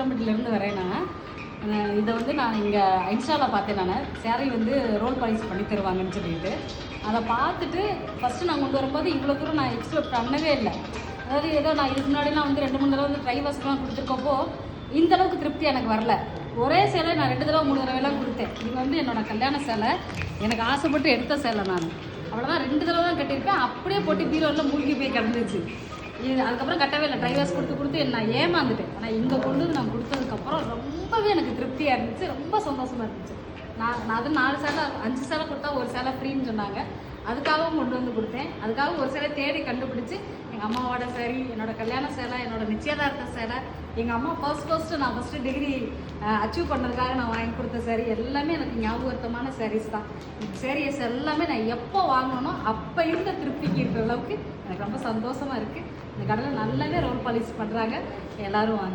உசிலம்பட்டியிலேருந்து வரேன் நான். இதை வந்து நான் இங்கே இன்ஸ்டாவில் பார்த்தேன். நான் சேரீ வந்து ரோல் பாலிஷ் பண்ணி தருவாங்கன்னு சொல்லிட்டு அதை பார்த்துட்டு ஃபஸ்ட்டு நான் கொண்டு வரும்போது இவ்வளோ தூரம் நான் எக்ஸ்பெக்ட் பண்ணவே இல்லை. அதாவது ஏதோ நான் இதுக்கு முன்னாடிலாம் வந்து 2-3 தடவை வந்து ட்ரை வாஷ்லாம் கொடுத்துருக்கப்போ இந்தளவுக்கு திருப்தி எனக்கு வரல. ஒரே சேலை நான் 2 தடவை 3 தடவைலாம் கொடுத்தேன். இது வந்து என்னோடய கல்யாண சேலை, எனக்கு ஆசைப்பட்டு எடுத்த சேலை. நான் அவ்வளோதான் 2 தடவை தான் கட்டியிருக்கேன். அப்படியே போட்டு பீரோவில் மூழ்கி போய் கிடந்துச்சு. இது அதுக்கப்புறம் கட்டவே இல்லை. ட்ரை வாஷ் கொடுத்து நான் ஏமாந்துட்டேன். ஆனால் இங்கே கொண்டு வந்து நான் கொடுத்ததுக்கப்புறம் ரொம்பவே எனக்கு திருப்தியாக இருந்துச்சு, ரொம்ப சந்தோஷமாக இருந்துச்சு. நான் அது 4 சேலை 5 சேலை கொடுத்தா ஒரு சேலை ஃப்ரீன்னு சொன்னாங்க. அதுக்காகவும் கொண்டு வந்து கொடுத்தேன். அதுக்காக ஒரு சேலை தேடி கண்டுபிடிச்சி எங்கள் அம்மாவோட சேரீ, என்னோடய கல்யாண சேலை, என்னோடய நிச்சயதார்த்த சேலை, எங்கள் அம்மா ஃபர்ஸ்ட்டு நான் டிகிரி அச்சீவ் பண்ணதுக்காக நான் வாங்கி கொடுத்த சேரீ எல்லாமே எனக்கு ஞாபகத்தமான சாரீஸ் தான். இந்த சேரீஸ் எல்லாமே நான் எப்போ வாங்கணும் அப்போ இருந்த திருப்திக்கு இருக்கிற அளவுக்கு எனக்கு ரொம்ப சந்தோஷமாக இருக்குது. இந்த கடையில் நல்லாவே ரோல் பாலிஷ் பண்ணுறாங்க. எல்லோரும் வாங்க.